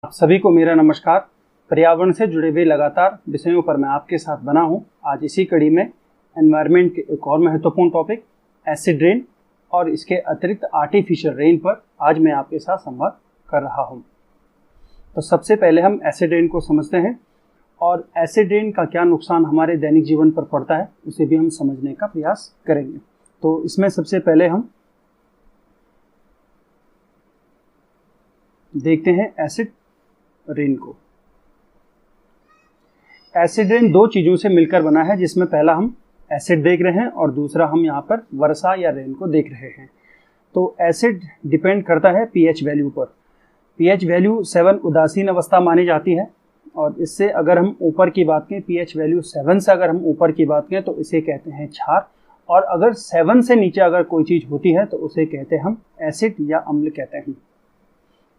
आप सभी को मेरा नमस्कार। पर्यावरण से जुड़े हुए लगातार विषयों पर मैं आपके साथ बना हूं। आज इसी कड़ी में एनवायरनमेंट के एक और महत्वपूर्ण टॉपिक एसिड रेन और इसके अतिरिक्त आर्टिफिशियल रेन पर आज मैं आपके साथ संवाद कर रहा हूं। तो सबसे पहले हम एसिड रेन को समझते हैं और एसिड रेन का क्या नुकसान हमारे दैनिक जीवन पर पड़ता है उसे भी हम समझने का प्रयास करेंगे। तो इसमें सबसे पहले हम देखते हैं एसिड रेन को। एसिड रेन दो चीजों से मिलकर बना है, जिसमें पहला हम एसिड देख रहे हैं और दूसरा हम यहाँ पर वर्षा या रेन को देख रहे हैं। तो एसिड डिपेंड करता है पीएच वैल्यू पर। पीएच वैल्यू 7 उदासीन अवस्था मानी जाती है और इससे अगर हम ऊपर की बात करें, पीएच वैल्यू 7 से अगर हम ऊपर की बात करें तो इसे कहते हैं क्षार, और अगर 7 से नीचे अगर कोई चीज होती है तो उसे कहते हैं हम एसिड या अम्ल कहते हैं।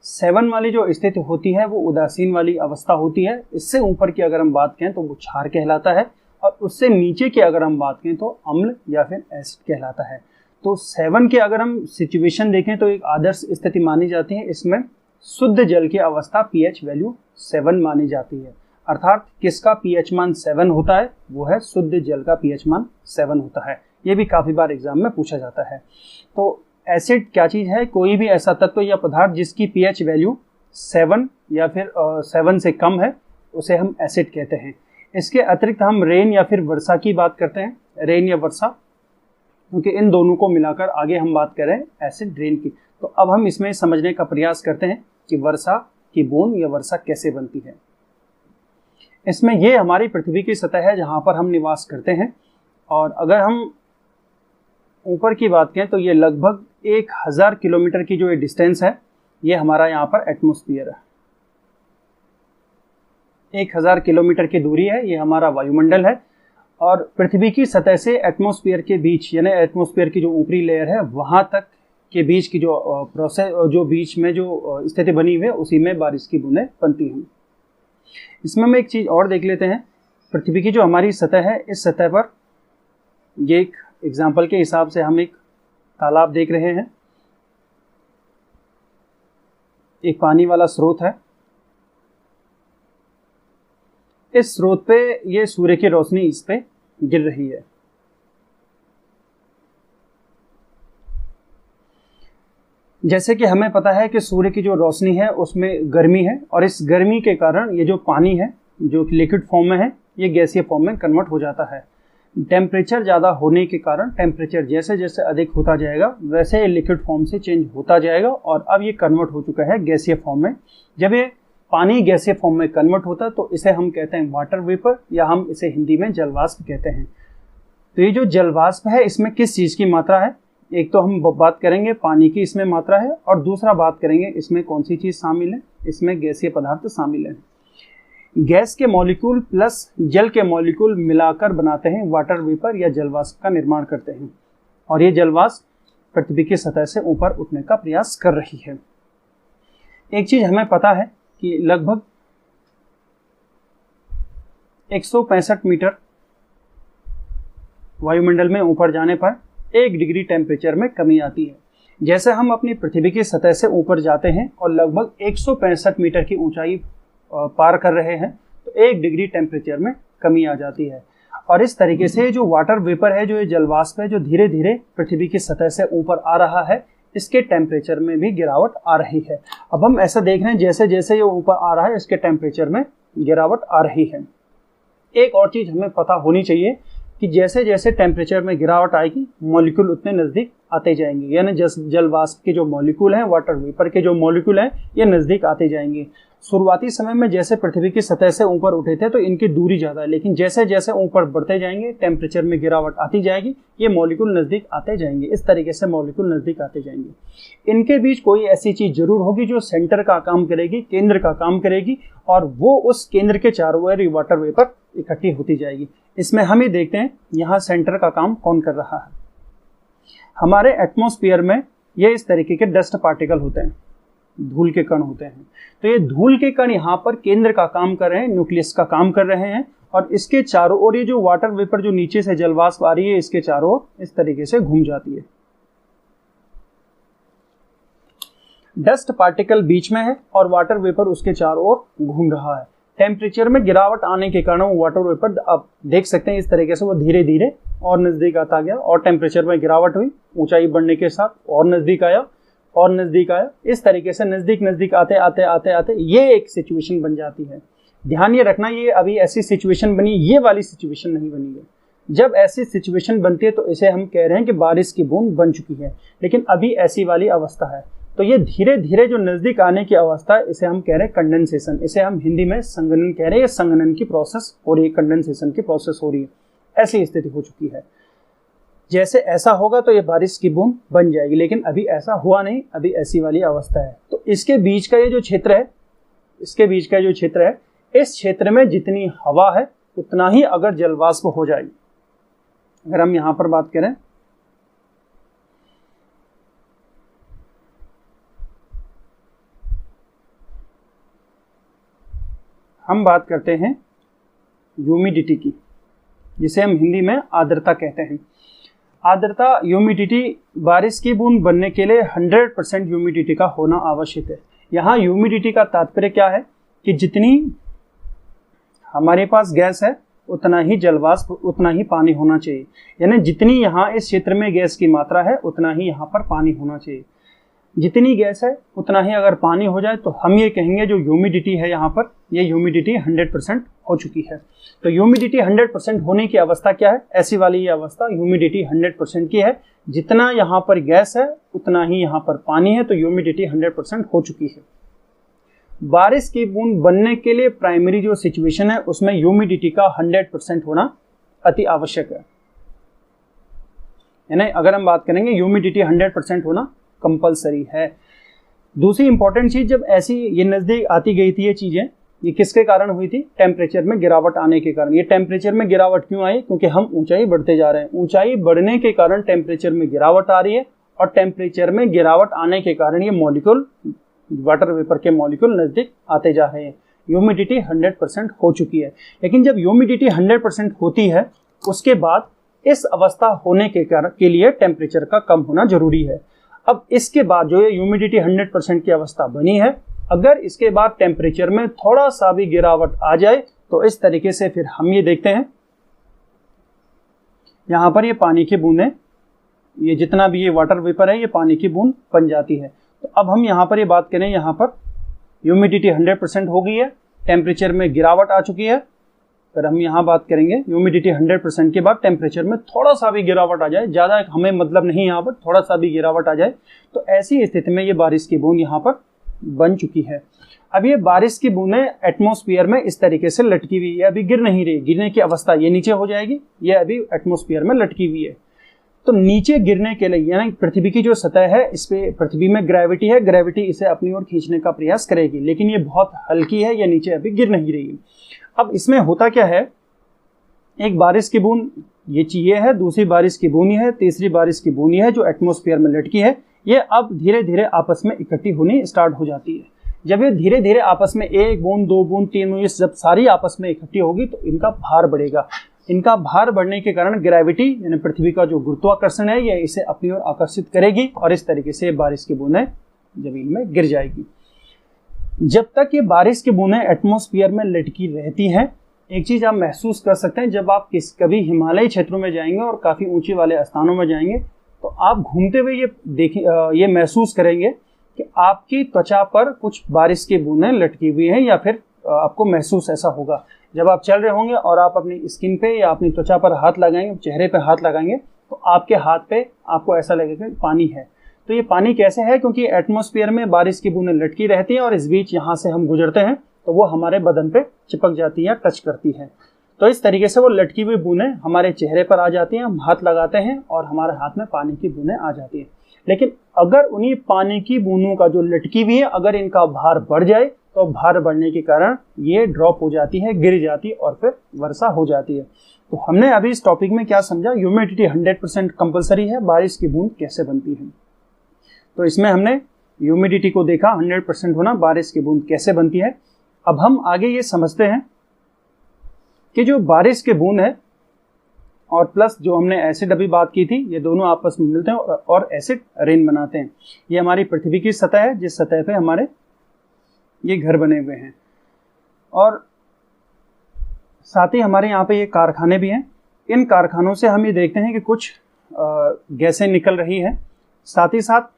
7 वाली जो स्थिति होती है वो उदासीन वाली अवस्था होती है। इससे ऊपर की अगर हम बात करें तो वो क्षार कहलाता है, और उससे नीचे की अगर हम बात करें तो अम्ल या फिर एसिड कहलाता है। तो 7 के अगर हम सिचुएशन देखें तो एक आदर्श स्थिति मानी जाती है। इसमें शुद्ध जल की अवस्था पीएच वैल्यू 7 मानी जाती है। अर्थात किसका पीएच मान 7 होता है, वो है शुद्ध जल का पीएच मान 7 होता है। ये भी काफी बार एग्जाम में पूछा जाता है। तो एसिड क्या चीज है? कोई भी ऐसा तत्व या पदार्थ जिसकी पीएच वैल्यू 7 या फिर 7 से कम है उसे हम एसिड कहते हैं। इसके अतिरिक्त हम रेन या फिर वर्षा की बात करते हैं, रेन या वर्षा, क्योंकि इन दोनों को मिलाकर आगे हम बात करें एसिड रेन की। तो अब हम इसमें समझने का प्रयास करते हैं कि वर्षा की बूंद या वर्षा कैसे बनती है। इसमें ये हमारी पृथ्वी की सतह है जहां पर हम निवास करते हैं, और अगर हम ऊपर की बात करें तो ये लगभग 1000 किलोमीटर की जो ये डिस्टेंस है, ये हमारा यहाँ पर एटमॉस्फेयर है। 1000 किलोमीटर की दूरी है, ये हमारा वायुमंडल है, और पृथ्वी की सतह से एटमॉस्फेयर के बीच, यानी एटमॉस्फेयर की जो ऊपरी लेयर है वहां तक के बीच की जो प्रोसेस, जो बीच में जो स्थिति बनी हुई है, उसी में बारिश की बूंदें बनती हैं। इसमें हम एक चीज और देख लेते हैं। पृथ्वी की जो हमारी सतह है, इस सतह पर ये एक एग्जाम्पल के हिसाब से हम एक तालाब देख रहे हैं। एक पानी वाला स्रोत है। इस स्रोत पे ये सूर्य की रोशनी इस पे गिर रही है। जैसे कि हमें पता है कि सूर्य की जो रोशनी है उसमें गर्मी है, और इस गर्मी के कारण ये जो पानी है जो लिक्विड फॉर्म में है, ये गैसीय फॉर्म में कन्वर्ट हो जाता है। टेम्परेचर ज़्यादा होने के कारण टेम्परेचर जैसे जैसे अधिक होता जाएगा वैसे ये लिक्विड फॉर्म से चेंज होता जाएगा, और अब ये कन्वर्ट हो चुका है गैसीय फॉर्म में। जब ये पानी गैसीय फॉर्म में कन्वर्ट होता है तो इसे हम कहते हैं वाटर वेपर, या हम इसे हिंदी में जलवाष्प कहते हैं। तो ये जो जलवाष्प है इसमें किस चीज़ की मात्रा है? एक तो हम बात करेंगे पानी की इसमें मात्रा है, और दूसरा बात करेंगे इसमें कौन सी चीज़ शामिल है, इसमें गैसीय पदार्थ शामिल है। गैस के मॉलिक्यूल प्लस जल के मॉलिक्यूल मिलाकर बनाते हैं वाटर वेपर या जलवाष्प का निर्माण करते हैं, और ये जलवाष्प पृथ्वी की सतह से ऊपर उठने का प्रयास कर रही है। एक चीज हमें पता है कि लगभग 165 मीटर वायुमंडल में ऊपर जाने पर 1 डिग्री टेम्परेचर में कमी आती है। जैसे हम अपनी पृथ्वी की सतह से ऊपर जाते हैं और लगभग 165 मीटर की ऊंचाई पार कर रहे हैं तो 1 डिग्री टेम्परेचर में कमी आ जाती है। और इस तरीके से जो वाटर वेपर है, जो ये जलवाष्प है, जो धीरे धीरे पृथ्वी की सतह से ऊपर आ रहा है, इसके टेम्परेचर में भी गिरावट आ रही है। अब हम ऐसा देख रहे हैं जैसे जैसे ये ऊपर आ रहा है इसके टेम्परेचर में गिरावट आ रही है। एक और चीज हमें पता होनी चाहिए कि जैसे जैसे टेम्परेचर में गिरावट आएगी मॉलिक्यूल उतने नज़दीक आते जाएंगे, यानी जलवाष्प के जो मॉलिक्यूल हैं, वाटर वेपर के जो मॉलिक्यूल हैं, ये नज़दीक आते जाएंगे। शुरुआती समय में जैसे पृथ्वी की सतह से ऊपर उठे थे तो इनकी दूरी ज़्यादा है, लेकिन जैसे जैसे ऊपर बढ़ते जाएंगे टेम्परेचर में गिरावट आती जाएगी, ये मॉलिक्यूल नज़दीक आते जाएंगे। इस तरीके से मॉलिक्यूल नज़दीक आते जाएंगे। इनके बीच कोई ऐसी चीज़ जरूर होगी जो सेंटर का काम करेगी, केंद्र का काम करेगी, और वो उस केंद्र के चारों ओर वाटर वेपर इकट्ठी होती जाएगी। इसमें हम ही देखते हैं यहाँ सेंटर का काम कौन कर रहा है। हमारे एटमॉस्फेयर में ये इस तरीके के डस्ट पार्टिकल होते हैं, धूल के कण होते हैं। तो ये धूल के कण यहाँ पर केंद्र का काम कर रहे हैं, न्यूक्लियस का काम कर रहे हैं, और इसके चारों ओर ये जो वाटर वेपर जो नीचे से जलवाष्प आ रही है इसके चारों ओर इस तरीके से घूम जाती है। डस्ट पार्टिकल बीच में है और वाटर वेपर उसके चारों ओर घूम रहा है। टेम्परेचर में गिरावट आने के कारण वो वाटर वेपर आप देख सकते हैं इस तरीके से वो धीरे धीरे और नज़दीक आता गया और टेम्परेचर में गिरावट हुई, ऊंचाई बढ़ने के साथ और नज़दीक आया और नज़दीक आया। इस तरीके से नज़दीक नज़दीक आते आते आते आते ये एक सिचुएशन बन जाती है। ध्यान ये रखना, ये अभी ऐसी सिचुएशन बनी, ये वाली सिचुएशन नहीं बनी है। जब ऐसी सिचुएशन बनती है तो इसे हम कह रहे हैं कि बारिश की बूंद बन चुकी है, लेकिन अभी ऐसी वाली अवस्था है। तो ये धीरे धीरे जो नज़दीक आने की अवस्था है इसे हम कह रहे हैं कंडेंसेशन, इसे हम हिंदी में संघनन कह रहे हैं। संघनन की प्रोसेस हो रही है, कंडेंसेशन की प्रोसेस हो रही है, ऐसी स्थिति हो चुकी है। जैसे ऐसा होगा तो ये बारिश की बूंद बन जाएगी, लेकिन अभी ऐसा हुआ नहीं, अभी ऐसी वाली अवस्था है। तो इसके बीच का ये जो क्षेत्र है, इसके बीच का जो क्षेत्र है, इस क्षेत्र में जितनी हवा है उतना ही अगर जलवाष्प हो जाएगी। अगर हम यहां पर बात करें, हम बात करते हैं ह्यूमिडिटी की, जिसे हम हिंदी में आर्द्रता कहते हैं। आर्द्रता, ह्यूमिडिटी, बारिश की बूंद बनने के लिए 100% ह्यूमिडिटी का होना आवश्यक है। यहाँ ह्यूमिडिटी का तात्पर्य क्या है कि जितनी हमारे पास गैस है उतना ही जलवाष्प, उतना ही पानी होना चाहिए। यानी जितनी यहाँ इस क्षेत्र में गैस की मात्रा है उतना ही यहाँ पर पानी होना चाहिए। जितनी गैस है उतना ही अगर पानी हो जाए तो हम ये कहेंगे जो ह्यूमिडिटी है यहाँ पर, ये ह्यूमिडिटी 100% हो चुकी है। तो ह्यूमिडिटी 100% होने की अवस्था क्या है? ऐसी वाली ये अवस्था ह्यूमिडिटी 100% की है। जितना यहाँ पर गैस है उतना ही यहाँ पर पानी है, तो ह्यूमिडिटी 100% हो चुकी है। बारिश की बूंद बनने के लिए प्राइमरी जो सिचुएशन है उसमें ह्यूमिडिटी का 100% होना अति आवश्यक है। यानी अगर हम बात करेंगे ह्यूमिडिटी 100% होना कंपलसरी है। दूसरी इंपॉर्टेंट चीज, जब ऐसी ये नजदीक आती गई थी ये चीजें, ये किसके कारण हुई थी? टेम्परेचर में गिरावट आने के कारण। ये टेम्परेचर में गिरावट क्यों आई? क्योंकि हम ऊंचाई बढ़ते जा रहे हैं। ऊंचाई बढ़ने के कारण टेम्परेचर में गिरावट आ रही है, और टेम्परेचर में गिरावट आने के कारण ये मॉलिक्यूल, वाटर वेपर के मॉलिक्यूल नजदीक आते जा रहे हैं। ह्यूमिडिटी 100% हो चुकी है। लेकिन जब ह्यूमिडिटी 100% होती है उसके बाद इस अवस्था होने के लिए टेम्परेचर का कम होना जरूरी है। अब इसके बाद जो ये ह्यूमिडिटी 100% की अवस्था बनी है, अगर इसके बाद टेम्परेचर में थोड़ा सा भी गिरावट आ जाए तो इस तरीके से फिर हम ये देखते हैं, यहां पर ये पानी की बूंदें, ये जितना भी ये वाटर वेपर है ये पानी की बूंद बन जाती है। तो अब हम यहाँ पर ये बात करें, यहाँ पर ह्यूमिडिटी 100% हो गई है, टेम्परेचर में गिरावट आ चुकी है। अगर हम यहाँ बात करेंगे ह्यूमिडिटी 100% के बाद टेम्परेचर में थोड़ा सा भी गिरावट आ जाए, ज़्यादा हमें मतलब नहीं, यहाँ पर थोड़ा सा भी गिरावट आ जाए, तो ऐसी स्थिति में ये बारिश की बूंद यहाँ पर बन चुकी है। अब ये बारिश की बूंदें एटमॉस्फेयर में इस तरीके से लटकी हुई है, अभी गिर नहीं रही। गिरने की अवस्था ये नीचे हो जाएगी, ये अभी एटमॉस्फेयर में लटकी हुई है। तो नीचे गिरने के लिए, यानी पृथ्वी की जो सतह है इस पे, पृथ्वी में ग्रेविटी है, ग्रेविटी इसे अपनी ओर खींचने का प्रयास करेगी, लेकिन ये बहुत हल्की है, ये नीचे अभी गिर नहीं रही है। अब इसमें होता क्या है, एक बारिश की बूंद ये है, दूसरी बारिश की बूंद है, तीसरी बारिश की बूंद है जो एटमॉस्फेयर में लटकी है, ये अब धीरे धीरे आपस में इकट्ठी होनी स्टार्ट हो जाती है। जब ये धीरे धीरे आपस में 1 बूंद, 2 बूंद, 3 बूंद, जब सारी आपस में इकट्ठी होगी तो इनका भार बढ़ेगा। इनका भार बढ़ने के कारण ग्रेविटी यानी पृथ्वी का जो गुरुत्वाकर्षण है ये इसे अपनी ओर आकर्षित करेगी, और इस तरीके से बारिश की बूंदें जमीन में गिर जाएगी। जब तक ये बारिश की बूंदें एटमॉस्फेयर में लटकी रहती हैं, एक चीज आप महसूस कर सकते हैं, जब आप कभी हिमालयी क्षेत्रों में जाएंगे और काफी ऊंचे वाले स्थानों में जाएंगे तो आप घूमते हुए ये महसूस करेंगे कि आपकी त्वचा पर कुछ बारिश की बूंदें लटकी हुई हैं, या फिर आपको महसूस ऐसा होगा जब आप चल रहे होंगे और आप अपनी स्किन पे या अपनी त्वचा पर हाथ लगाएंगे, चेहरे पे हाथ लगाएंगे, तो आपके हाथ पे आपको ऐसा लगेगा कि पानी है। तो ये पानी कैसे है? क्योंकि एटमॉस्फेयर में बारिश की बूंदें लटकी रहती हैं और इस बीच यहाँ से हम गुजरते हैं तो वो हमारे बदन पे चिपक जाती है, टच करती है। तो इस तरीके से वो लटकी हुई बूंदें हमारे चेहरे पर आ जाती हैं, हम हाथ लगाते हैं और हमारे हाथ में पानी की बूंदें आ जाती हैं। लेकिन अगर उन्हीं पानी की बूंदों का जो लटकी हुई है, अगर इनका भार बढ़ जाए तो भार बढ़ने के कारण ये ड्रॉप हो जाती है, गिर जाती है और फिर वर्षा हो जाती है। तो हमने अभी इस टॉपिक में क्या समझा? ह्यूमिडिटी 100% कंपलसरी है, बारिश की बूंद कैसे बनती है। तो इसमें हमने ह्यूमिडिटी को देखा, 100% होना, बारिश की बूंद कैसे बनती है। अब हम आगे ये समझते हैं कि जो बारिश की बूंद है और प्लस जो हमने एसिड अभी बात की थी, ये दोनों आपस में मिलते हैं और एसिड रेन बनाते हैं। ये हमारी पृथ्वी की सतह है, जिस सतह पे हमारे ये घर बने हुए हैं। और साथ ही हमारे यहाँ पे ये कारखाने भी हैं। इन कारखानों से हम ये देखते हैं कि कुछ गैसें निकल रही हैं। साथ ही साथ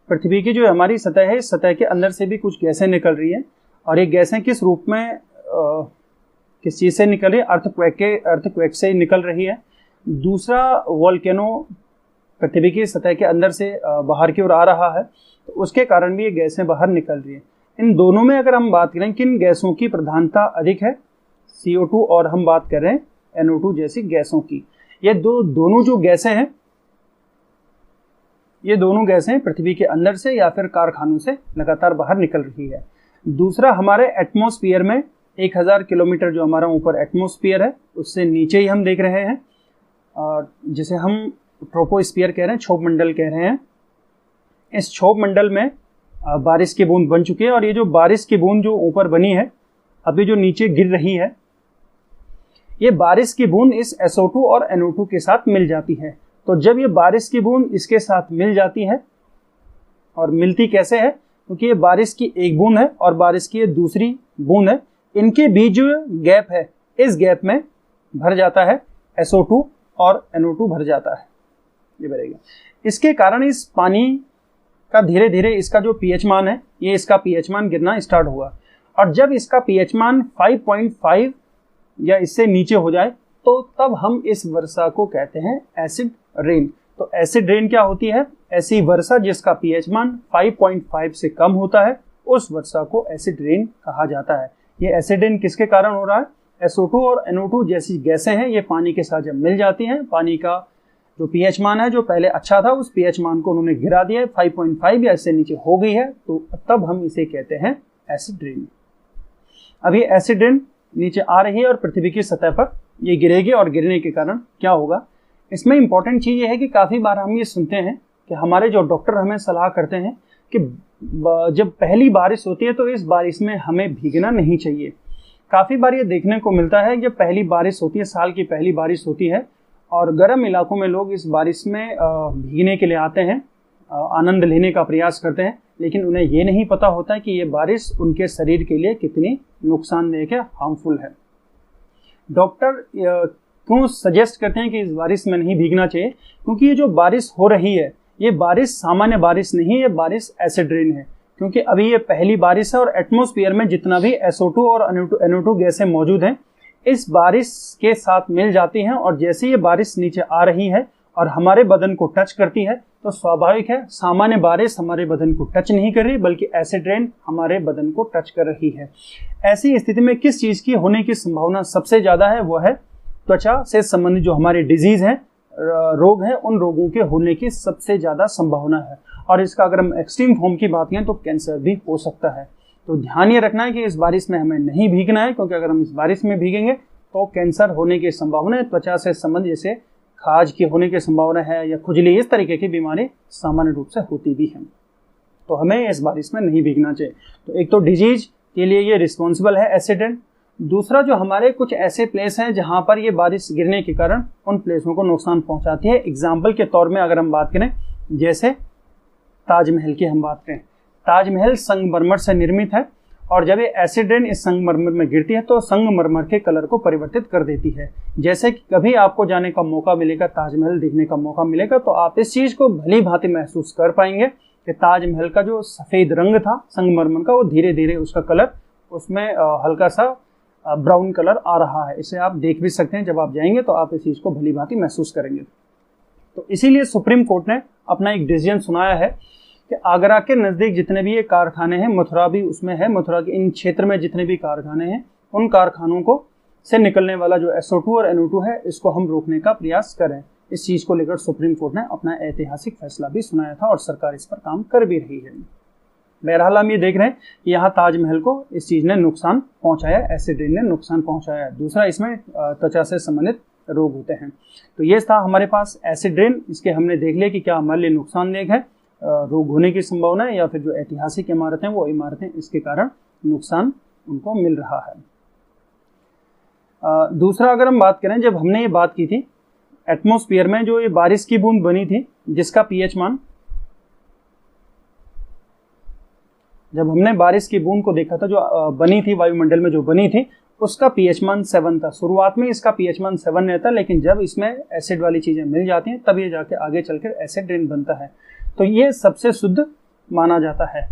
पृथ्वी की जो हमारी सतह है, इस सतह के अंदर से भी कुछ गैसें निकल रही हैं। और ये गैसें किस रूप में किस चीज़ से निकल रही है? अर्थक्वेक से निकल रही है। दूसरा वोल्केनो पृथ्वी की सतह के अंदर से बाहर की ओर आ रहा है, तो उसके कारण भी ये गैसें बाहर निकल रही हैं। इन दोनों में अगर हम बात करें किन गैसों की प्रधानता अधिक है, CO2 और हम बात कर रहे हैं NO2 जैसी गैसों की। ये दोनों जो गैसें हैं, ये दोनों गैसें पृथ्वी के अंदर से या फिर कारखानों से लगातार बाहर निकल रही है। दूसरा, हमारे एटमॉस्फेयर में 1000 किलोमीटर जो हमारा ऊपर एटमॉस्फेयर है, उससे नीचे ही हम देख रहे हैं, और जिसे हम ट्रोपोस्फीयर कह रहे हैं, क्षोभ मंडल कह रहे हैं। इस क्षोभ मंडल में बारिश की बूंद बन चुकी है, और ये जो बारिश की बूंद जो ऊपर बनी है, अभी जो नीचे गिर रही है, ये बारिश की बूंद इस SO2 और NO2 के साथ मिल जाती है। तो जब ये बारिश की बूंद इसके साथ मिल जाती है, और मिलती कैसे है? क्योंकि ये बारिश की एक बूंद है और बारिश की ये दूसरी बूंद है, इनके बीच जो गैप है, इस गैप में भर जाता है SO2 और NO2 भर जाता है, ये भरेगा। इसके कारण इस पानी का धीरे धीरे इसका जो pH मान है, ये इसका pH मान गिरना स्टार्ट हुआ। और जब इसका pH मान 5.5 या इससे नीचे हो जाए, तो तब हम इस वर्षा को कहते हैं एसिड रेन। तो एसिड रेन क्या होती है? ऐसी वर्षा जिसका pH मान 5.5 से कम होता है, उस वर्षा को एसिड रेन कहा जाता है। ये एसिड रेन किसके कारण हो रहा है? SO2 और NO2 जैसी गैसें हैं, ये पानी के साथ जब मिल जाती हैं, पानी का जो pH मान है, जो पहले अच्छा था, उस pH मान को उन्होंने गिरा दिया है, 5.5 या इससे नीचे हो गई है, तो तब हम इसे कहते हैं एसिड रेन। अभी एसिड रेन नीचे आ रही है और पृथ्वी की सतह पर ये गिरेगी, और गिरने के कारण क्या होगा? इसमें इंपॉर्टेंट चीज़ ये है कि काफ़ी बार हम ये सुनते हैं कि हमारे जो डॉक्टर हमें सलाह करते हैं कि जब पहली बारिश होती है तो इस बारिश में हमें भीगना नहीं चाहिए। काफ़ी बार ये देखने को मिलता है, जब पहली बारिश होती है, साल की पहली बारिश होती है, और गर्म इलाकों में लोग इस बारिश में भीगने के लिए आते हैं, आनंद लेने का प्रयास करते हैं, लेकिन उन्हें ये नहीं पता होता है कि ये बारिश उनके शरीर के लिए कितनी नुकसानदेह है, हार्मफुल है। डॉक्टर क्यों सजेस्ट करते हैं कि इस बारिश में नहीं भीगना चाहिए? क्योंकि ये जो बारिश हो रही है, ये बारिश सामान्य बारिश नहीं है, ये बारिश एसिड रेन है। क्योंकि अभी ये पहली बारिश है और एटमॉस्फेयर में जितना भी SO2 और NO2 गैसें मौजूद हैं, इस बारिश के साथ मिल जाती हैं, और जैसे ये बारिश नीचे आ रही है और हमारे बदन को टच करती है, तो स्वाभाविक है, सामान्य बारिश हमारे बदन को टच नहीं कर रही, बल्कि एसिड रेन हमारे बदन को टच कर रही है। ऐसी स्थिति में किस चीज़ की होने की संभावना सबसे ज़्यादा है? वो है त्वचा से संबंधित जो हमारे डिजीज़ हैं, रोग हैं, उन रोगों के होने की सबसे ज़्यादा संभावना है। और इसका अगर हम एक्सट्रीम फॉर्म की बात करें तो कैंसर भी हो सकता है। तो ध्यान ये रखना है कि इस बारिश में हमें नहीं भीगना है, क्योंकि अगर हम इस बारिश में भीगेंगे तो कैंसर होने की संभावना है। त्वचा से संबंधित जैसे खाज की होने की संभावना है, या खुजली, इस तरीके की बीमारी सामान्य रूप से होती भी है। तो हमें इस बारिश में नहीं भीगना चाहिए। तो एक तो डिजीज के लिए ये रिस्पॉन्सिबल है एसिड रेन। दूसरा, जो हमारे कुछ ऐसे प्लेस हैं जहाँ पर ये बारिश गिरने के कारण उन प्लेसों को नुकसान पहुँचाती है। एग्जाम्पल के तौर में अगर हम बात करें, जैसे ताजमहल की हम बात करें, ताजमहल संगमरमर से निर्मित है, और जब ये एसिड रेन इस संगमरमर में गिरती है तो संगमरमर के कलर को परिवर्तित कर देती है। जैसे कि कभी आपको जाने का मौका मिलेगा, ताजमहल देखने का मौका मिलेगा, तो आप इस चीज़ को भली भांति महसूस कर पाएंगे कि ताजमहल का जो सफ़ेद रंग था संगमरमर का, वो धीरे धीरे उसका कलर, उसमें हल्का सा ब्राउन कलर आ रहा है। इसे आप देख भी सकते हैं, जब आप जाएंगे तो आप इस चीज़ को भली भांति महसूस करेंगे। तो इसीलिए सुप्रीम कोर्ट ने अपना एक डिसीजन सुनाया है कि आगरा के नज़दीक जितने भी ये कारखाने हैं, मथुरा भी उसमें है, मथुरा के इन क्षेत्र में जितने भी कारखाने हैं, उन कारखानों को से निकलने वाला जो SO2 और NO2 है, इसको हम रोकने का प्रयास करें। इस चीज़ को लेकर सुप्रीम कोर्ट ने अपना ऐतिहासिक फैसला भी सुनाया था, और सरकार इस पर काम कर भी रही है। बहरहाल हम ये देख रहे हैं कि यहाँ ताजमहल को इस चीज़ ने नुकसान पहुँचाया, एसिड रेन ने नुकसान पहुँचाया। दूसरा, इसमें त्वचा से संबंधित रोग होते हैं। तो ये था हमारे पास एसिड रेन। इसके हमने देख लिया कि क्या हमारे लिए नुकसानदेह है, रोग होने की संभावना है, या फिर जो ऐतिहासिक इमारतें, वो इमारतें इसके कारण नुकसान उनको मिल रहा है। दूसरा, अगर हम बात करें, जब हमने ये बात की थी एटमॉस्फेयर में जो ये बारिश की बूंद बनी थी, जिसका पीएच मान, जब हमने बारिश की बूंद को देखा था जो बनी थी वायुमंडल में, जो बनी थी, उसका पीएच मान 7 था। शुरुआत में इसका पीएच मान 7 रहता, लेकिन जब इसमें एसिड वाली चीजें मिल जाती हैं तब ये जाके आगे चलकर एसिड रेन बनता है। तो ये सबसे शुद्ध माना जाता है।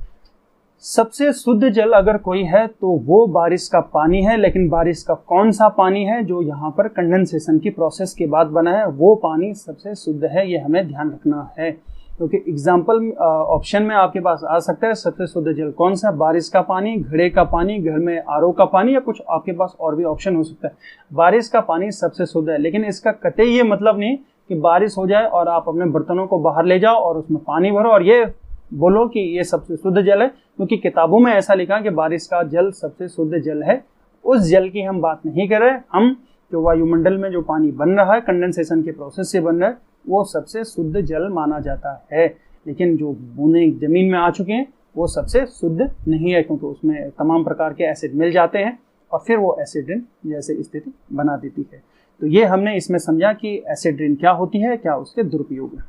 सबसे शुद्ध जल अगर कोई है तो वो बारिश का पानी है, लेकिन बारिश का कौन सा पानी है? जो यहाँ पर कंडेंसेशन की प्रोसेस के बाद बना है, वो पानी सबसे शुद्ध है। ये हमें ध्यान रखना है, क्योंकि एग्जाम्पल ऑप्शन में आपके पास आ सकता है सबसे शुद्ध जल कौन सा? बारिश का पानी, घड़े का पानी, घर में आरओ का पानी, या कुछ आपके पास और भी ऑप्शन हो सकता है। बारिश का पानी सबसे शुद्ध है, लेकिन इसका कतई ये मतलब नहीं कि बारिश हो जाए और आप अपने बर्तनों को बाहर ले जाओ और उसमें पानी भरो और ये बोलो कि ये सबसे शुद्ध जल है, क्योंकि किताबों में ऐसा लिखा कि बारिश का जल सबसे शुद्ध जल है। उस जल की हम बात नहीं कर रहे। हम जो वायुमंडल में जो पानी बन रहा है, कंडेंसेशन के प्रोसेस से बन रहा है, वो सबसे शुद्ध जल माना जाता है। लेकिन जो बूंदें जमीन में आ चुके हैं वो सबसे शुद्ध नहीं है, क्योंकि उसमें तमाम प्रकार के एसिड मिल जाते हैं और फिर वो एसिड रेन जैसे स्थिति बना देती है। तो ये हमने इसमें समझा कि एसिड रेन क्या होती है, क्या उसके दुरुपयोग है।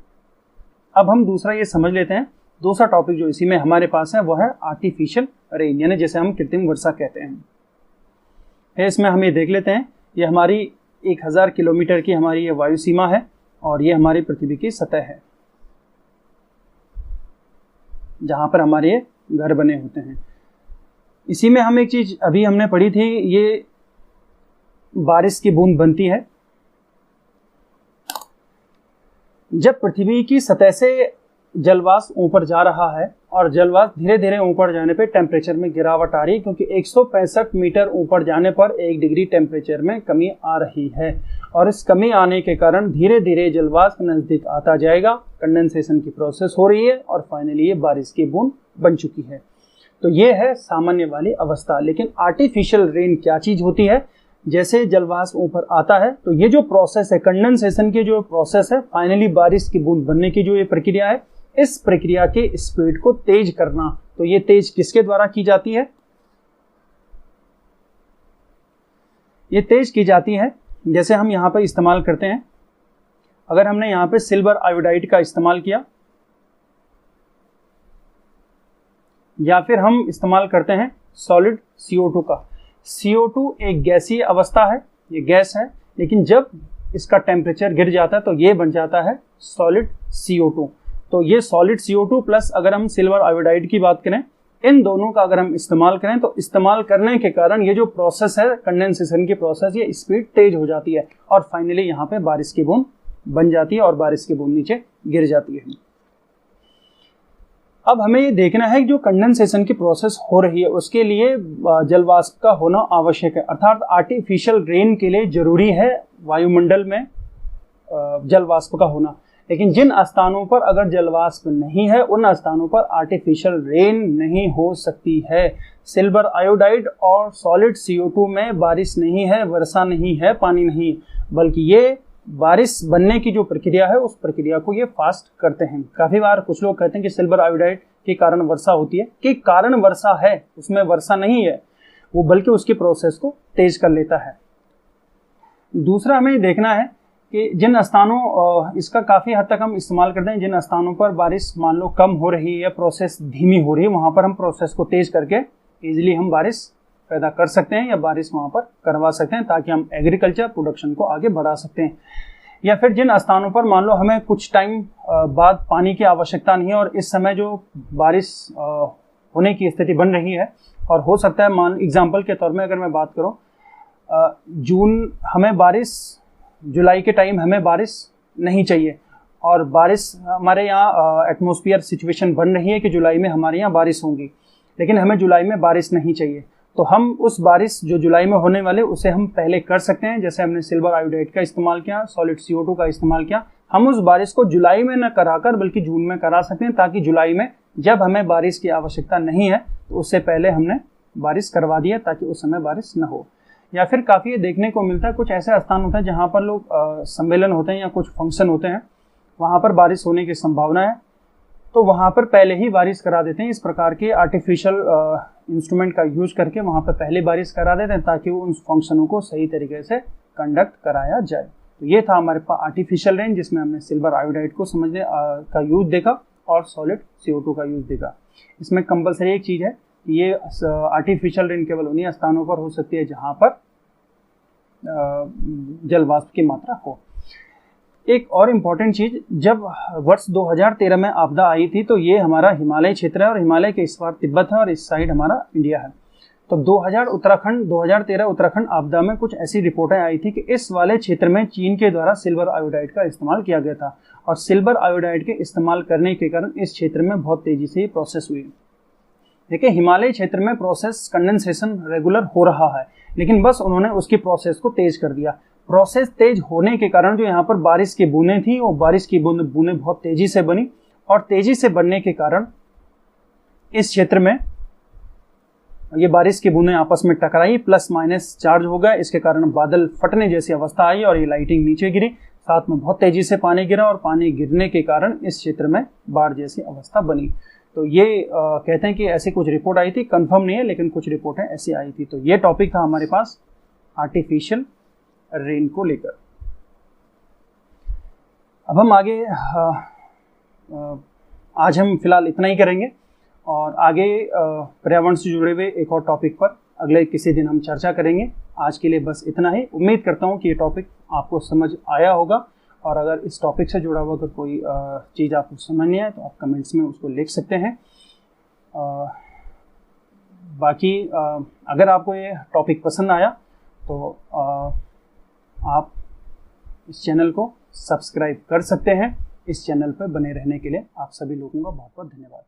अब हम दूसरा ये समझ लेते हैं, दूसरा टॉपिक जो इसी में हमारे पास है वो है आर्टिफिशियल रेन, यानी जैसे हम कृत्रिम वर्षा कहते हैं। फिर इसमें हम ये देख लेते हैं, ये हमारी 1000 किलोमीटर की हमारी ये वायु सीमा है और ये हमारी पृथ्वी की सतह है, जहां पर हमारे ये घर बने होते हैं। इसी में हम एक चीज अभी हमने पढ़ी थी, ये बारिश की बूंद बनती है जब पृथ्वी की सतह से जलवाष्प ऊपर जा रहा है, और जलवाष्प धीरे धीरे ऊपर जाने पे टेम्परेचर में गिरावट आ रही है, क्योंकि 165 मीटर ऊपर जाने पर 1 डिग्री टेम्परेचर में कमी आ रही है, और इस कमी आने के कारण धीरे धीरे जलवाष्प नजदीक आता जाएगा। कंडेंसेशन की प्रोसेस हो रही है और फाइनली ये बारिश की बूंद बन चुकी है। तो ये है सामान्य वाली अवस्था। लेकिन आर्टिफिशियल रेन क्या चीज होती है? जैसे जलवाष्प ऊपर आता है तो ये जो प्रोसेस है, कंडेंसेशन की जो प्रोसेस है, फाइनली बारिश की बूंद बनने की जो ये प्रक्रिया है, इस प्रक्रिया के स्पीड को तेज करना, तो ये तेज किसके द्वारा की जाती है? ये तेज की जाती है, जैसे हम यहाँ पर इस्तेमाल करते हैं, अगर हमने यहाँ पे सिल्वर आयोडाइड का इस्तेमाल किया, या फिर हम इस्तेमाल करते हैं सॉलिड CO2 का। CO2 एक गैसीय अवस्था है, ये गैस है, लेकिन जब इसका टेम्परेचर गिर जाता है तो ये बन जाता है सॉलिड CO2। तो ये सॉलिड CO2 प्लस अगर हम सिल्वर आयोडाइड की बात करें, इन दोनों का अगर हम इस्तेमाल करें तो इस्तेमाल करने के कारण ये जो प्रोसेस है कंडेंसेशन की प्रोसेस, ये स्पीड तेज हो जाती है और फाइनली यहाँ पे बारिश की बूंद बन जाती है और बारिश की बूंद नीचे गिर जाती है। अब हमें ये देखना है कि जो कंडेंसेशन की प्रोसेस हो रही है उसके लिए जलवाष्प का होना आवश्यक है, अर्थात आर्टिफिशियल रेन के लिए जरूरी है वायुमंडल में जलवाष्प का होना। लेकिन जिन स्थानों पर अगर जलवाष्प नहीं है उन स्थानों पर आर्टिफिशियल रेन नहीं हो सकती है। सिल्वर आयोडाइड और सॉलिड CO2 में बारिश नहीं है, वर्षा नहीं है, पानी नहीं, बल्कि ये बारिश बनने की जो प्रक्रिया है उस प्रक्रिया को ये फास्ट करते हैं। काफी बार कुछ लोग कहते हैं कि सिल्वर आयोडाइड के कारण वर्षा होती है, कि कारण वर्षा है, उसमें वर्षा नहीं है वो, बल्कि उसकी प्रोसेस को तेज कर लेता है। दूसरा हमें देखना है कि जिन स्थानों, इसका काफ़ी हद तक हम इस्तेमाल करते हैं, जिन स्थानों पर बारिश मान लो कम हो रही है या प्रोसेस धीमी हो रही है, वहाँ पर हम प्रोसेस को तेज करके इजीली हम बारिश पैदा कर सकते हैं या बारिश वहाँ पर करवा सकते हैं, ताकि हम एग्रीकल्चर प्रोडक्शन को आगे बढ़ा सकते हैं। या फिर जिन स्थानों पर मान लो हमें कुछ टाइम बाद पानी की आवश्यकता नहीं है और इस समय जो बारिश होने की स्थिति बन रही है, और हो सकता है, मान एग्जाम्पल के तौर में अगर मैं बात करूँ, जून हमें बारिश, जुलाई के टाइम हमें बारिश नहीं चाहिए, और बारिश हमारे यहाँ एटमॉस्फेयर सिचुएशन बन रही है कि जुलाई में हमारे यहाँ बारिश होंगी, लेकिन हमें जुलाई में बारिश नहीं चाहिए, तो हम उस बारिश जो जुलाई में होने वाले उसे हम पहले कर सकते हैं। जैसे हमने सिल्वर आयोडाइड का इस्तेमाल किया, सॉलिड CO2 का इस्तेमाल किया, हम उस बारिश को जुलाई में न कराकर बल्कि जून में करा सकते हैं, ताकि जुलाई में जब हमें बारिश की आवश्यकता नहीं है तो उससे पहले हमने बारिश करवा दिया, ताकि उस समय बारिश न हो। या फिर काफ़ी देखने को मिलता है, कुछ ऐसे स्थान होते हैं जहाँ पर लोग सम्मेलन होते हैं या कुछ फंक्शन होते हैं, वहाँ पर बारिश होने की संभावना है, तो वहाँ पर पहले ही बारिश करा देते हैं। इस प्रकार के आर्टिफिशियल इंस्ट्रूमेंट का यूज करके वहाँ पर पहले बारिश करा देते हैं, ताकि उन फंक्शनों को सही तरीके से कंडक्ट कराया जाए। तो ये था हमारे पास आर्टिफिशियल रेन, जिसमें हमने सिल्वर आयोडाइड को समझने का यूज देखा और सॉलिड CO2 का यूज देखा। इसमें कंपलसरी एक चीज़ है कि ये आर्टिफिशियल रेन केवल उन्हीं स्थानों पर हो सकती है जहाँ पर जल वाष्प की मात्रा हो। एक और इम्पॉर्टेंट चीज़, जब वर्ष 2013 में आपदा आई थी तो ये हमारा हिमालय क्षेत्र है और हिमालय के इस पार तिब्बत है और इस साइड हमारा इंडिया है। तो 2013 उत्तराखंड आपदा में कुछ ऐसी रिपोर्टें आई थी कि इस वाले क्षेत्र में चीन के द्वारा सिल्वर आयोडाइड का इस्तेमाल किया गया था और सिल्वर आयोडाइड के इस्तेमाल करने के कारण इस क्षेत्र में बहुत तेजी से ये प्रोसेस हुई। देखिए, हिमालय क्षेत्र में प्रोसेस कंडेंसेशन रेगुलर हो रहा है, लेकिन बस उन्होंने उसकी प्रोसेस को तेज कर दिया। प्रोसेस तेज होने के कारण जो यहाँ पर बारिश की बूंदें थी, वो बारिश की बूंदें बहुत तेजी से बनी और तेजी से बनने के कारण इस क्षेत्र में ये बारिश की बूंदें आपस में टकराई, प्लस माइनस चार्ज हो गया। इसके कारण बादल फटने जैसी अवस्था आई और ये लाइटिंग नीचे गिरी, साथ में बहुत तेजी से पानी गिरा और पानी गिरने के कारण इस क्षेत्र में बाढ़ जैसी अवस्था बनी। तो ये कहते हैं कि ऐसी कुछ रिपोर्ट आई थी, कंफर्म नहीं है लेकिन कुछ रिपोर्टें ऐसी आई थी। तो ये टॉपिक था हमारे पास आर्टिफिशियल रेन को लेकर। अब हम आगे आज हम फिलहाल इतना ही करेंगे और आगे पर्यावरण से जुड़े हुए एक और टॉपिक पर अगले किसी दिन हम चर्चा करेंगे। आज के लिए बस इतना ही। उम्मीद करता हूँ कि ये टॉपिक आपको समझ आया होगा और अगर इस टॉपिक से जुड़ा हुआ अगर कोई चीज़ आपको समझ नहीं आए तो आप कमेंट्स में उसको लिख सकते हैं। बाकी अगर आपको ये टॉपिक पसंद आया तो आप इस चैनल को सब्सक्राइब कर सकते हैं। इस चैनल पर बने रहने के लिए आप सभी लोगों का बहुत बहुत धन्यवाद।